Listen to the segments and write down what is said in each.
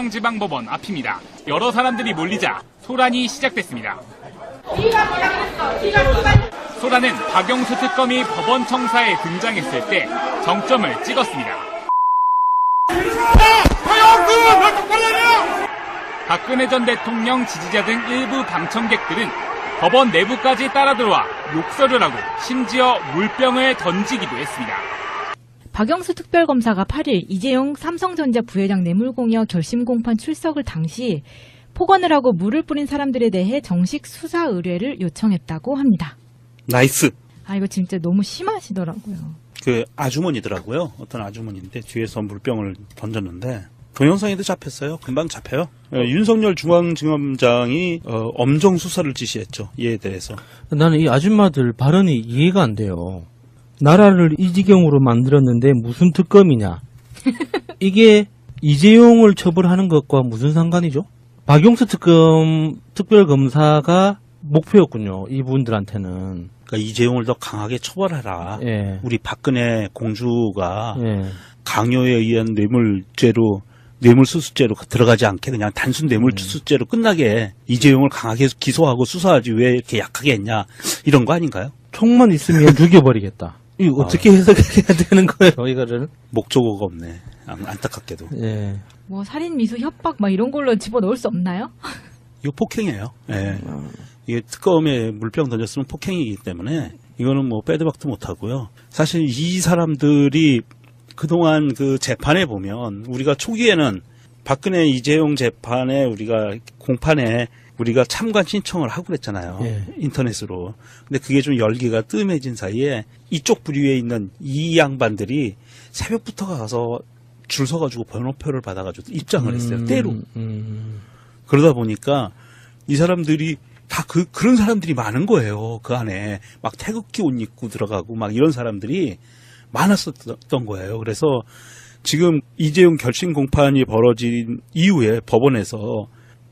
서울중앙지방법원 앞입니다. 여러 사람들이 몰리자 소란이 시작됐습니다. 소란은 박영수 특검이 법원 청사에 등장했을 때 정점을 찍었습니다. 박근혜 전 대통령 지지자 등 일부 방청객들은 법원 내부까지 따라 들어와 욕설을 하고 심지어 물병을 던지기도 했습니다. 박영수 특별검사가 8일 이재용 삼성전자 부회장 뇌물공여 결심공판 출석을 당시 폭언을 하고 물을 뿌린 사람들에 대해 정식 수사 의뢰를 요청했다고 합니다. 나이스. 아, 이거 진짜 너무 심하시더라고요. 그 아주머니더라고요. 어떤 아주머니인데 뒤에서 물병을 던졌는데 동영상에도 잡혔어요. 금방 잡혀요. 윤석열 중앙지검장이 엄정 수사를 지시했죠. 이에 대해서. 나는 이 아줌마들 발언이 이해가 안 돼요. 나라를 이 지경으로 만들었는데 무슨 특검이냐. 이게 이재용을 처벌하는 것과 무슨 상관이죠? 박용수 특별검사가 목표였군요. 이분들한테는. 그러니까 이재용을 더 강하게 처벌하라. 예. 우리 박근혜 공주가 예. 강요에 의한 뇌물수수죄로 들어가지 않게 그냥 단순 뇌물수수죄로 끝나게 이재용을 강하게 기소하고 수사하지 왜 이렇게 약하게 했냐. 이런 거 아닌가요? 총만 있으면 죽여버리겠다. 이거 어떻게 해석해야 되는 거예요, 이거를? 목적어가 없네. 안타깝게도. 예. 뭐 살인 미수 협박 막 이런 걸로 집어넣을 수 없나요? 이거 폭행이에요. 예. 이게 특검에 물병 던졌으면 폭행이기 때문에 이거는 뭐 빼도 박도 못하고요. 사실 이 사람들이 그동안 그 재판에 보면 우리가 초기에는 박근혜 이재용 재판에 우리가 공판에 우리가 참관 신청을 하고 그랬잖아요. 예. 인터넷으로. 근데 그게 좀 열기가 뜸해진 사이에 이쪽 부류에 있는 이 양반들이 새벽부터 가서 줄 서가지고 번호표를 받아가지고 입장을 했어요. 때로. 그러다 보니까 이 사람들이 다 그런 사람들이 많은 거예요. 그 안에 막 태극기 옷 입고 들어가고 막 이런 사람들이 많았었던 거예요. 그래서 지금 이재용 결심 공판이 벌어진 이후에 법원에서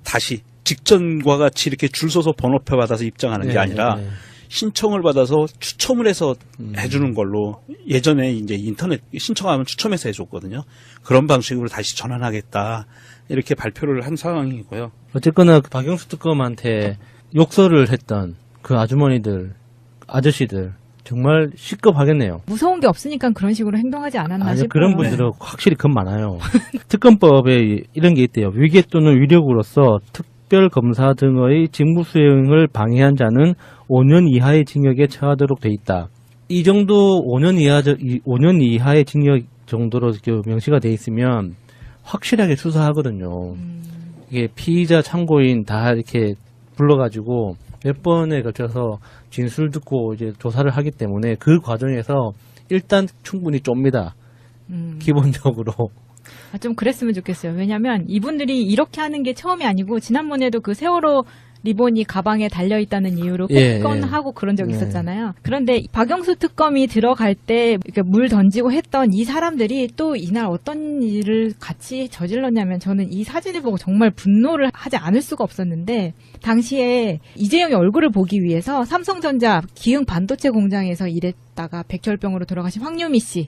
다시 직전과 같이 이렇게 줄 서서 번호표 받아서 입장하는 게 아니라 신청을 받아서 추첨을 해서 해주는 걸로 예전에 이제 인터넷 신청하면 추첨해서 해줬거든요. 그런 방식으로 다시 전환하겠다 이렇게 발표를 한 상황이고요. 어쨌거나 박영수 특검한테 욕설을 했던 그 아주머니들, 아저씨들 정말 시급하겠네요. 무서운 게 없으니까 그런 식으로 행동하지 않았나 싶어요. 그런 분들은 확실히 겁 많아요. 특검법에 이런 게 있대요. 위계 또는 위력으로서 특별검사 등의 직무 수행을 방해한 자는 5년 이하의 징역에 처하도록 돼 있다. 이 정도 5년 이하의 징역 정도로 명시가 돼 있으면 확실하게 수사하거든요. 이게 피의자 참고인 다 이렇게 불러가지고 몇 번에 걸쳐서 진술 듣고 이제 조사를 하기 때문에 그 과정에서 일단 충분히 쫍니다. 기본적으로. 아, 좀 그랬으면 좋겠어요. 왜냐면 이분들이 이렇게 하는 게 처음이 아니고 지난번에도 그 세월호 리본이 가방에 달려있다는 이유로 폭언하고 그런 적이 있었잖아요. 그런데 박영수 특검이 들어갈 때 물 던지고 했던 이 사람들이 또 이날 어떤 일을 같이 저질렀냐면 저는 이 사진을 보고 정말 분노를 하지 않을 수가 없었는데 당시에 이재용의 얼굴을 보기 위해서 삼성전자 기흥 반도체 공장에서 일했다가 백혈병으로 돌아가신 황유미 씨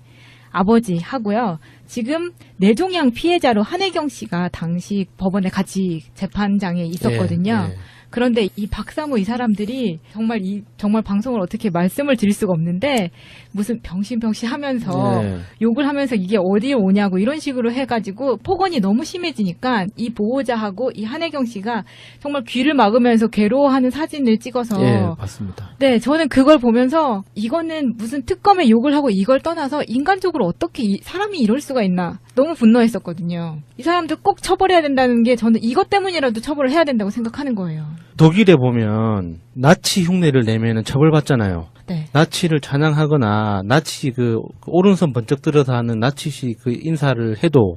아버지 하고요. 지금 뇌종양 피해자로 한혜경 씨가 당시 법원에 같이 재판장에 있었거든요. 예. 그런데 이 박사모 이 사람들이 정말 방송을 어떻게 말씀을 드릴 수가 없는데 무슨 병신병신 하면서 욕을 하면서 이게 어디에 오냐고 이런 식으로 해가지고 폭언이 너무 심해지니까 이 보호자하고 이 한혜경 씨가 정말 귀를 막으면서 괴로워하는 사진을 찍어서 봤습니다. 네, 저는 그걸 보면서 이거는 무슨 특검에 욕을 하고 이걸 떠나서 인간적으로 어떻게 사람이 이럴 수가 있나 너무 분노했었거든요. 이 사람들 꼭 처벌해야 된다는 게 저는 이것 때문이라도 처벌을 해야 된다고 생각하는 거예요. 독일에 보면 나치 흉내를 내면은 처벌받잖아요. 네. 나치를 찬양하거나 나치 그 오른손 번쩍 들어서 하는 나치식 그 인사를 해도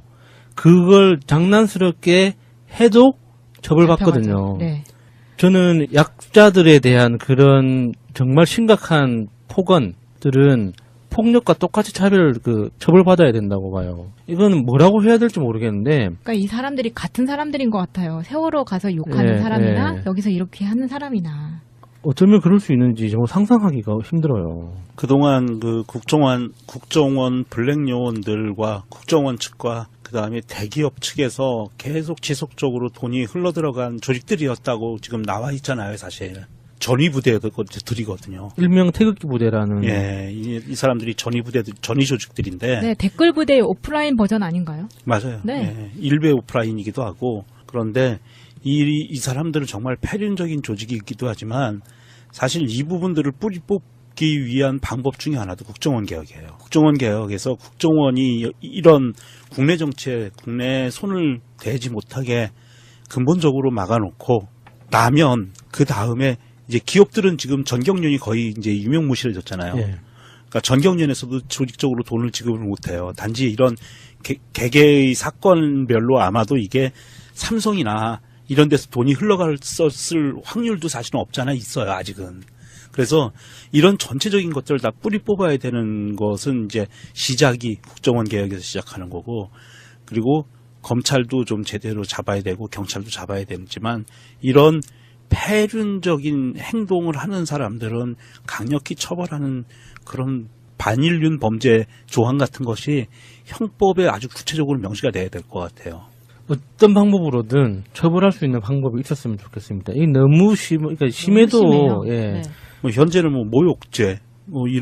그걸 장난스럽게 해도 처벌받거든요. 네. 저는 약자들에 대한 그런 정말 심각한 폭언들은 폭력과 똑같이 처벌받아야 된다고 봐요. 이거는 뭐라고 해야 될지 모르겠는데. 그러니까 이 사람들이 같은 사람들인 것 같아요. 세월호 가서 욕하는 사람이나 여기서 이렇게 하는 사람이나. 어쩌면 그럴 수 있는지 정말 상상하기가 힘들어요. 그동안 그 국정원 블랙 요원들과 국정원 측과 그다음에 대기업 측에서 계속 지속적으로 돈이 흘러들어간 조직들이었다고 지금 나와 있잖아요, 사실. 전위부대들이거든요. 일명 태극기 부대라는. 예, 이 사람들이 전위 조직들인데. 네, 댓글 부대의 오프라인 버전 아닌가요? 맞아요. 네. 예, 일베 오프라인이기도 하고. 그런데 이 사람들은 정말 폐륜적인 조직이기도 하지만 사실 이 부분들을 뿌리 뽑기 위한 방법 중에 하나도 국정원 개혁이에요. 국정원 개혁에서 국정원이 이런 국내 정치에 국내 손을 대지 못하게 근본적으로 막아놓고 나면 그 다음에 이제 기업들은 지금 전경련이 거의 이제 유명무실해졌잖아요. 예. 그러니까 전경련에서도 조직적으로 돈을 지급을 못해요. 단지 이런 개개의 사건별로 아마도 이게 삼성이나 이런 데서 돈이 흘러갔을 확률도 사실은 없잖아 있어요. 아직은. 그래서 이런 전체적인 것들을 다 뿌리 뽑아야 되는 것은 이제 시작이 국정원 개혁에서 시작하는 거고, 그리고 검찰도 좀 제대로 잡아야 되고 경찰도 잡아야 되지만 이런 폐륜적인 행동을 하는 사람들은 강력히 처벌하는 그런 반인륜 범죄 조항 같은 것이 형법에 아주 구체적으로 명시가 돼야 될 것 같아요. 어떤 방법으로든 처벌할 수 있는 방법이 있었으면 좋겠습니다. 이 너무 그러니까 심해도 너무 심해요. 예. 네. 뭐 현재는 뭐 모욕죄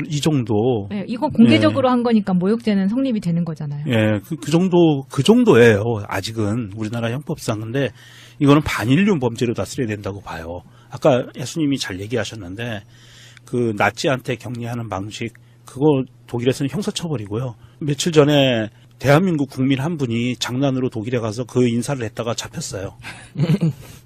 이 정도. 네, 이거 공개적으로 한 거니까 모욕죄는 성립이 되는 거잖아요. 예, 그 정도예요. 아직은 우리나라 형법상. 근데 이거는 반인륜 범죄로 다스려야 된다고 봐요. 아까 예수님이 잘 얘기하셨는데 그 나치한테 격리하는 방식 그거 독일에서는 형사처벌이고요. 며칠 전에 대한민국 국민 한 분이 장난으로 독일에 가서 그 인사를 했다가 잡혔어요.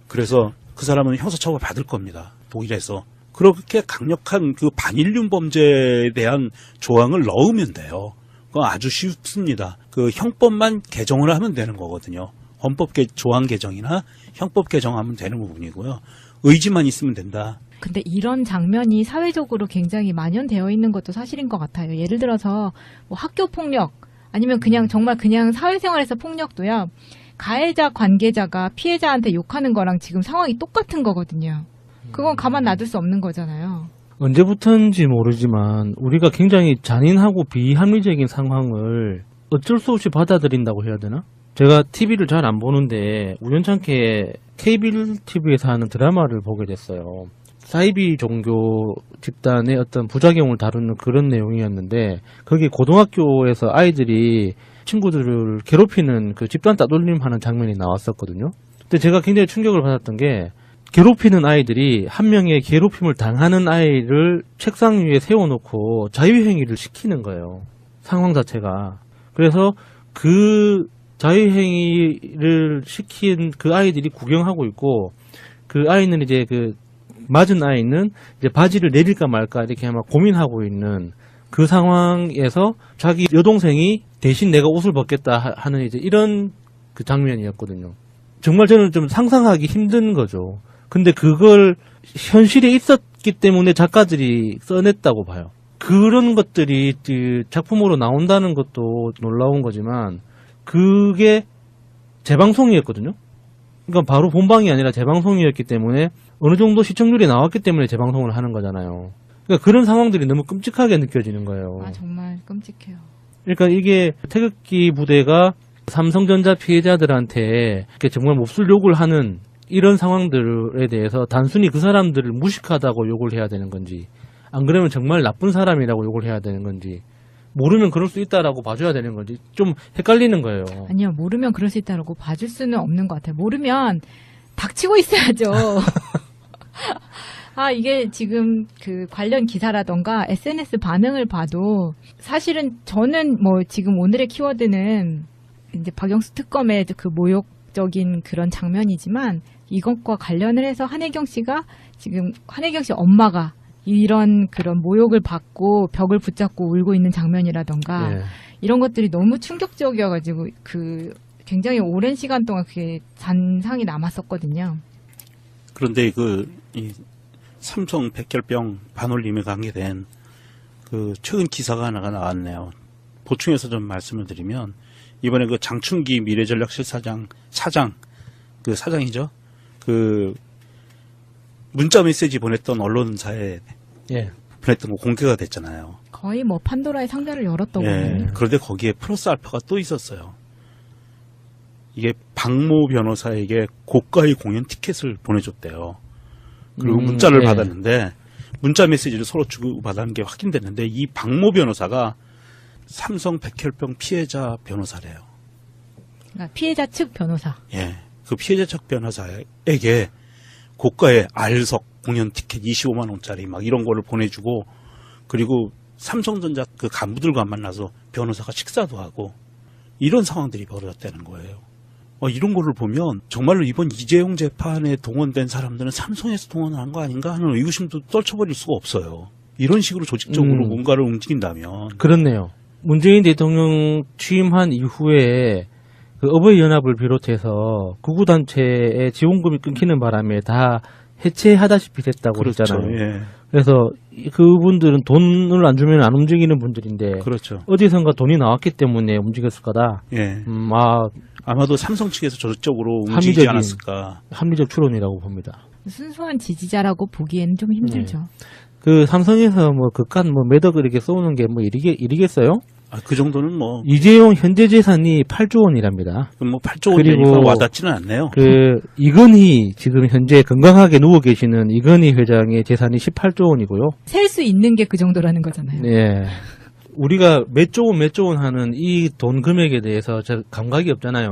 그래서 그 사람은 형사처벌 받을 겁니다. 독일에서. 그렇게 강력한 그 반인륜 범죄에 대한 조항을 넣으면 돼요. 그건 아주 쉽습니다. 그 형법만 개정을 하면 되는 거거든요. 헌법 조항 개정이나 형법 개정하면 되는 부분이고요. 의지만 있으면 된다. 근데 이런 장면이 사회적으로 굉장히 만연되어 있는 것도 사실인 것 같아요. 예를 들어서 뭐 학교 폭력 아니면 그냥 정말 그냥 사회생활에서 폭력도요. 가해자 관계자가 피해자한테 욕하는 거랑 지금 상황이 똑같은 거거든요. 그건 가만 놔둘 수 없는 거잖아요. 언제부터인지 모르지만 우리가 굉장히 잔인하고 비합리적인 상황을 어쩔 수 없이 받아들인다고 해야 되나? 제가 TV를 잘 안 보는데 우연찮게 케이블 TV에서 하는 드라마를 보게 됐어요. 사이비 종교 집단의 어떤 부작용을 다루는 그런 내용이었는데 거기 고등학교에서 아이들이 친구들을 괴롭히는 그 집단 따돌림하는 장면이 나왔었거든요. 근데 제가 굉장히 충격을 받았던 게 괴롭히는 아이들이 한 명의 괴롭힘을 당하는 아이를 책상 위에 세워놓고 자유행위를 시키는 거예요. 상황 자체가. 그래서 그 자유행위를 시킨 그 아이들이 구경하고 있고 그 아이는 이제 그 맞은 아이는 이제 바지를 내릴까 말까 이렇게 아마 고민하고 있는 그 상황에서 자기 여동생이 대신 내가 옷을 벗겠다 하는 이제 이런 그 장면이었거든요. 정말 저는 좀 상상하기 힘든 거죠. 근데 그걸 현실에 있었기 때문에 작가들이 써냈다고 봐요. 그런 것들이 그 작품으로 나온다는 것도 놀라운 거지만 그게 재방송이었거든요. 그러니까 바로 본방이 아니라 재방송이었기 때문에 어느 정도 시청률이 나왔기 때문에 재방송을 하는 거잖아요. 그러니까 그런 상황들이 너무 끔찍하게 느껴지는 거예요. 아, 정말 끔찍해요. 그러니까 이게 태극기 부대가 삼성전자 피해자들한테 이렇게 정말 몹쓸 욕을 하는 이런 상황들에 대해서 단순히 그 사람들을 무식하다고 욕을 해야 되는 건지 안 그러면 정말 나쁜 사람이라고 욕을 해야 되는 건지 모르면 그럴 수 있다라고 봐줘야 되는 건지 좀 헷갈리는 거예요. 아니요, 모르면 그럴 수 있다라고 봐줄 수는 없는 것 같아요. 모르면 닥치고 있어야죠. 아, 이게 지금 그 관련 기사라던가 SNS 반응을 봐도 사실은 저는 뭐 지금 오늘의 키워드는 이제 박영수 특검의 그 모욕적인 그런 장면이지만 이것과 관련을 해서 한혜경 씨가 지금 한혜경 씨 엄마가 이런 그런 모욕을 받고 벽을 붙잡고 울고 있는 장면이라던가 네. 이런 것들이 너무 충격적이어가지고 그 굉장히 오랜 시간 동안 그게 잔상이 남았었거든요. 그런데 이 삼성 백혈병 반올림에 관계된 그 최근 기사가 하나가 나왔네요. 보충해서 좀 말씀을 드리면 이번에 그 장충기 미래전략실사장 사장이죠. 그 문자 메시지 보냈던 언론사에 예. 보냈던 거 공개가 됐잖아요. 거의 뭐 판도라의 상자를 열었다고 예. 하거든요. 그런데 거기에 플러스 알파가 또 있었어요. 이게 박모 변호사에게 고가의 공연 티켓을 보내줬대요. 그리고 문자를 네. 받았는데 문자 메시지를 서로 주고받은 게 확인됐는데 이 박모 변호사가 삼성 백혈병 피해자 변호사래요. 그러니까 피해자 측 변호사. 예, 그 피해자 측 변호사에게 고가의 R석 공연 티켓 25만 원짜리 막 이런 거를 보내주고 그리고 삼성전자 그 간부들과 만나서 변호사가 식사도 하고 이런 상황들이 벌어졌다는 거예요. 이런 거를 보면 정말로 이번 이재용 재판에 동원된 사람들은 삼성에서 동원한 거 아닌가 하는 의구심도 떨쳐버릴 수가 없어요. 이런 식으로 조직적으로 뭔가를 움직인다면. 그렇네요. 문재인 대통령 취임한 이후에 그 어버이연합을 비롯해서 구구단체의 지원금이 끊기는 바람에 다 해체하다시피 됐다고 그렇죠. 했잖아요. 예. 그래서 그분들은 돈을 안 주면 안 움직이는 분들인데 그렇죠. 어디선가 돈이 나왔기 때문에 움직였을 거다. 예. 아마도 삼성 측에서 저쪽으로 움직이지 합리적인- 않았을까. 합리적 추론이라고 봅니다. 순수한 지지자라고 보기에는 좀 힘들죠. 그 삼성에서 뭐 그깟 뭐 매덕을 이렇게 쏘는 게 뭐 이리겠어요? 그 정도는 뭐, 이재용 현재 재산이 8조 원이랍니다. 8조 원이니까 그리고 와닿지는 않네요. 그 이건희 지금 현재 건강하게 누워 계시는 이건희 회장의 재산이 18조 원이고요. 셀 수 있는 게 그 정도라는 거잖아요. 네. 우리가 몇 조 원 하는 이 돈 금액에 대해서 저 감각이 없잖아요.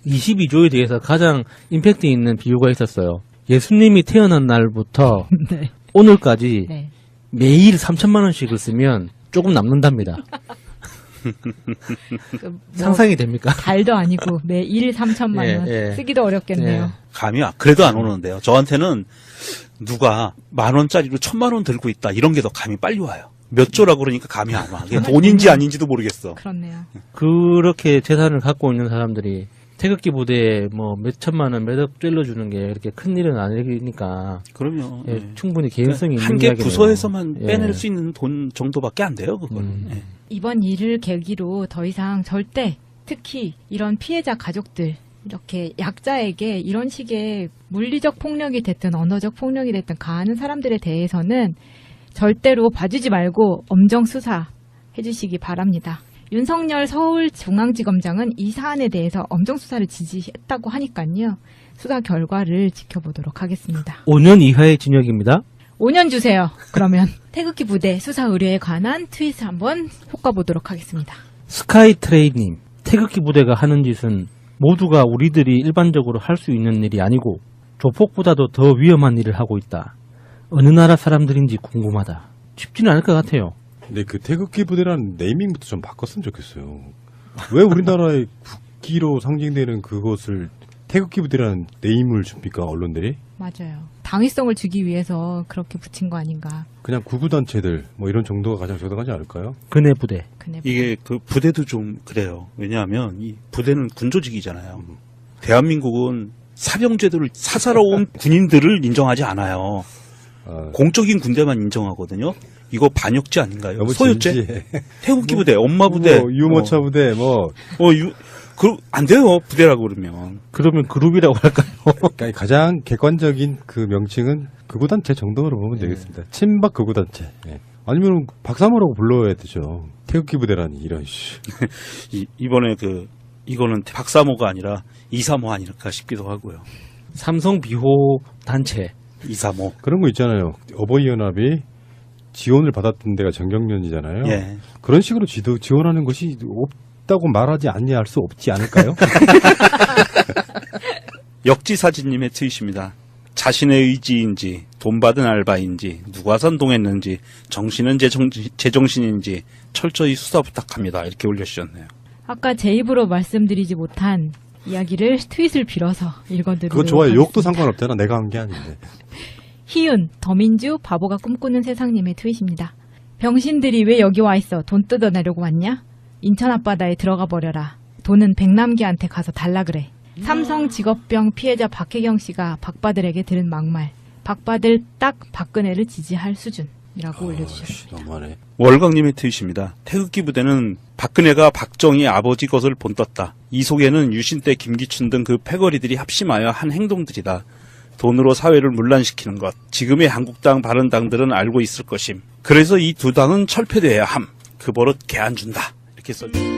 22조에 대해서 가장 임팩트 있는 비유가 있었어요. 예수님이 태어난 날부터 네. 오늘까지 네. 매일 3천만 원씩을 쓰면 조금 남는답니다. 뭐 상상이 됩니까? 달도 아니고 매일 3천만 원 예. 쓰기도 어렵겠네요. 예. 감이 그래도 안 오는데요. 저한테는 누가 10,000원짜리로 1,000만 원 들고 있다 이런 게 더 감이 빨리 와요. 몇 조라고 그러니까 감이 안 와. 이게 돈인지 아닌지도 모르겠어. 그렇네요. 그렇게 재산을 갖고 있는 사람들이 태극기 부대에 뭐 몇 천만 원, 몇억 찔러주는 게 그렇게 큰 일은 아니니까 그럼요. 예, 예. 충분히 개연성이 있는 한 개 이야기네요. 부서에서만 예. 빼낼 수 있는 돈 정도밖에 안 돼요, 그거는. 예. 이번 일을 계기로 더 이상 절대 특히 이런 피해자 가족들 이렇게 약자에게 이런 식의 물리적 폭력이 됐든 언어적 폭력이 됐든 가하는 사람들에 대해서는 절대로 봐주지 말고 엄정 수사해 주시기 바랍니다. 윤석열 서울중앙지검장은 이 사안에 대해서 엄정 수사를 지시했다고 하니까요. 수사 결과를 지켜보도록 하겠습니다. 5년 이하의 징역입니다. 5년 주세요. 그러면 태극기 부대 수사 의뢰에 관한 트윗을 한번 볶아보도록 하겠습니다. 스카이트레이님, 태극기 부대가 하는 짓은 모두가 우리들이 일반적으로 할 수 있는 일이 아니고 조폭보다도 더 위험한 일을 하고 있다. 어느 나라 사람들인지 궁금하다. 쉽지는 않을 것 같아요. 근데 그 태극기 부대라는 네이밍부터 좀 바꿨으면 좋겠어요. 왜 우리나라의 국기로 상징되는 그것을 태극기 부대라는 네임을 줍니까, 언론들이? 맞아요. 당위성을 주기 위해서 그렇게 붙인 거 아닌가. 그냥 구구단체들 뭐 이런 정도가 가장 적당하지 않을까요? 그네 부대. 그네. 이게 그 부대도 좀 그래요. 왜냐하면 이 부대는 군조직이잖아요. 대한민국은 사병제도를 사사로 온 군인들을 인정하지 않아요. 공적인 군대만 인정하거든요. 이거 반역죄 아닌가요? 너무 소유죄? 진지해. 태극기 부대, 엄마 부대, 유모차 부대, 뭐. 안 돼요. 부대라고 그러면. 그러면 그룹이라고 할까요? 그러니까 가장 객관적인 그 명칭은 극우단체 정도로 보면 되겠습니다. 친박 극우단체. 예. 아니면 박사모라고 불러야 되죠. 태극기 부대라니 이런 씨. 이번에 이거는 박사모가 아니라 이사모 아닐까 싶기도 하고요. 삼성 비호 단체. 이사모. 그런 거 있잖아요. 어버이연합이 지원을 받았던 데가 정경련이잖아요. 예. 그런 식으로 지원하는 것이 없다고 말하지 않냐 할 수 없지 않을까요? 역지사진님의 트윗입니다. 자신의 의지인지 돈 받은 알바인지 누가 선동했는지 정신은 제정신인지 철저히 수사 부탁합니다. 이렇게 올려주셨네요. 아까 제 입으로 말씀드리지 못한 이야기를 트윗을 빌어서 읽어드리도록 그거 좋아요. 하겠습니다. 욕도 상관없잖아. 내가 한 게 아닌데. 희은, 더민주, 바보가 꿈꾸는 세상님의 트윗입니다. 병신들이 왜 여기 와 있어? 돈 뜯어내려고 왔냐? 인천 앞바다에 들어가 버려라. 돈은 백남기한테 가서 달라 그래. 삼성 직업병 피해자 박혜경 씨가 박바들에게 들은 막말. 박바들 딱 박근혜를 지지할 수준이라고 올려주셨습니다. 너무하네. 월광님의 트윗입니다. 태극기 부대는 박근혜가 박정희 아버지 것을 본떴다. 이 속에는 유신 때 김기춘 등 그 패거리들이 합심하여 한 행동들이다. 돈으로 사회를 문란시키는 것. 지금의 한국당 바른당들은 알고 있을 것임. 그래서 이 두 당은 철폐돼야 함. 그 버릇 개 안 준다. 이렇게 써주셨습니다.